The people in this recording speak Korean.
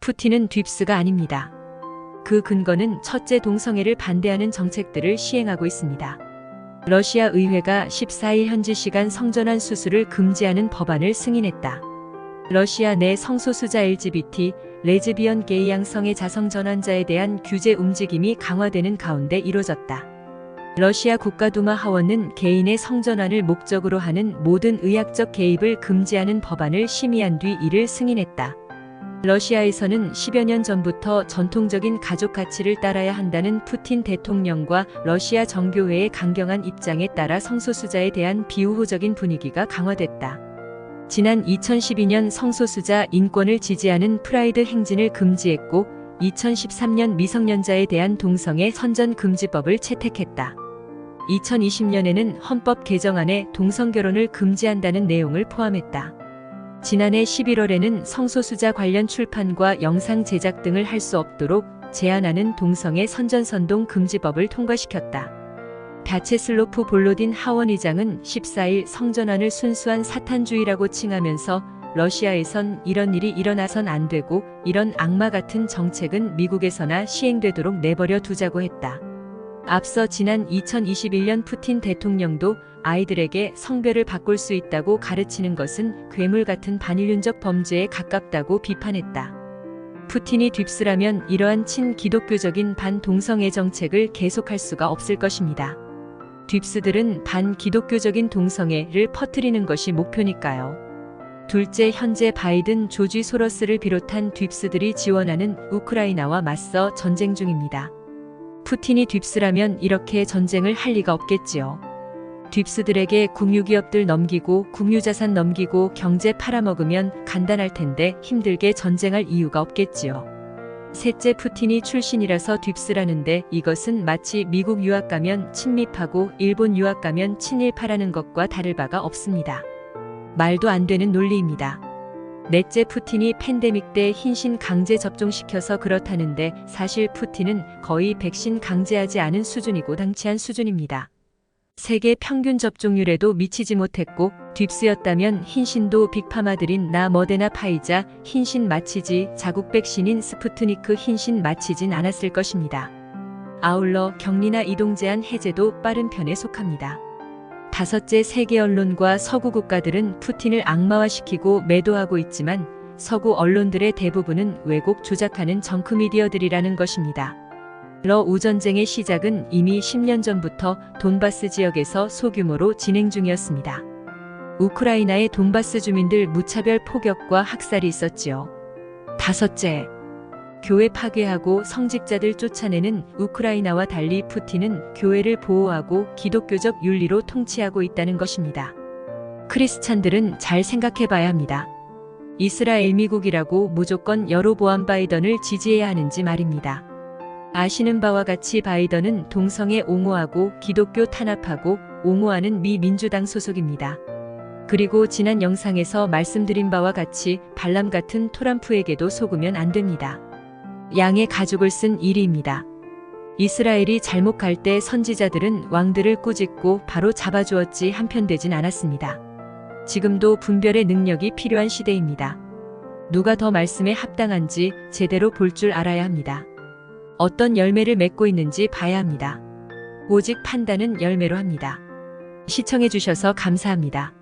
푸틴은 딥스가 아닙니다. 그 근거는 첫째 동성애를 반대하는 정책들을 시행하고 있습니다. 러시아 의회가 14일 현지 시간 성전환 수술을 금지하는 법안을 승인했다. 러시아 내 성소수자 LGBT, 레즈비언 게이 양성애 자성 전환자에 대한 규제 움직임이 강화되는 가운데 이뤄졌다. 러시아 국가두마 하원은 개인의 성전환을 목적으로 하는 모든 의학적 개입을 금지하는 법안을 심의한 뒤 이를 승인했다. 러시아에서는 10여 년 전부터 전통적인 가족 가치를 따라야 한다는 푸틴 대통령과 러시아 정교회의 강경한 입장에 따라 성소수자에 대한 비우호적인 분위기가 강화됐다. 지난 2012년 성소수자 인권을 지지하는 프라이드 행진을 금지했고 2013년 미성년자에 대한 동성애 선전 금지법을 채택했다. 2020년에는 헌법 개정안에 동성결혼을 금지한다는 내용을 포함했다. 지난해 11월에는 성소수자 관련 출판과 영상 제작 등을 할 수 없도록 제한하는 동성애 선전선동 금지법을 통과시켰다. 벼체슬로프 볼로딘 하원의장은 14일 성전환을 순수한 사탄주의라고 칭하면서 러시아에선 이런 일이 일어나선 안 되고 이런 악마 같은 정책은 미국에서나 시행되도록 내버려 두자고 했다. 앞서 지난 2021년 푸틴 대통령도 아이들에게 성별을 바꿀 수 있다고 가르치는 것은 괴물 같은 반인륜적 범죄에 가깝다고 비판했다. 푸틴이 딥스라면 이러한 친기독교적인 반동성애 정책을 계속할 수가 없을 것입니다. 딥스들은 반기독교적인 동성애를 퍼뜨리는 것이 목표니까요. 둘째, 현재 바이든 조지 소로스를 비롯한 딥스들이 지원하는 우크라이나와 맞서 전쟁 중입니다. 푸틴이 딥스라면 이렇게 전쟁을 할 리가 없겠지요. 딥스들에게 국유기업들 넘기고 국유자산 넘기고 경제 팔아먹으면 간단할 텐데 힘들게 전쟁할 이유가 없겠지요. 셋째, 푸틴이 출신이라서 딥스라는데 이것은 마치 미국 유학 가면 친미파고 일본 유학 가면 친일파라는 것과 다를 바가 없습니다. 말도 안 되는 논리입니다. 넷째, 푸틴이 팬데믹 때 흰신 강제 접종시켜서 그렇다는데 사실 푸틴은 거의 백신 강제하지 않은 수준이고 당치한 수준입니다. 세계 평균 접종률에도 미치지 못했고 딥스였다면 흰신도 빅파마들인 나 머데나 파이자 흰신 마치지 자국 백신인 스푸트니크 흰신 마치진 않았을 것입니다. 아울러 격리나 이동 제한 해제도 빠른 편에 속합니다. 다섯째, 세계 언론과 서구 국가들은 푸틴을 악마화시키고 매도하고 있지만 서구 언론들의 대부분은 왜곡 조작하는 정크미디어들이라는 것입니다. 러우전쟁의 시작은 이미 10년 전부터 돈바스 지역에서 소규모로 진행 중이었습니다. 우크라이나의 돈바스 주민들 무차별 폭격과 학살이 있었지요. 다섯째, 교회 파괴하고 성직자들 쫓아내는 우크라이나와 달리 푸틴은 교회를 보호하고 기독교적 윤리로 통치하고 있다는 것입니다. 크리스찬들은 잘 생각해 봐야 합니다. 이스라엘 미국이라고 무조건 여로보암 바이든을 지지해야 하는지 말입니다. 아시는 바와 같이 바이든은 동성애 옹호하고 기독교 탄압하고 옹호하는 미 민주당 소속입니다. 그리고 지난 영상에서 말씀드린 바와 같이 발람 같은 트럼프에게도 속으면 안 됩니다. 양의 가죽을 쓴 일입니다. 이스라엘이 잘못 갈 때 선지자들은 왕들을 꾸짖고 바로 잡아주었지 한편되진 않았습니다. 지금도 분별의 능력이 필요한 시대입니다. 누가 더 말씀에 합당한지 제대로 볼 줄 알아야 합니다. 어떤 열매를 맺고 있는지 봐야 합니다. 오직 판단은 열매로 합니다. 시청해주셔서 감사합니다.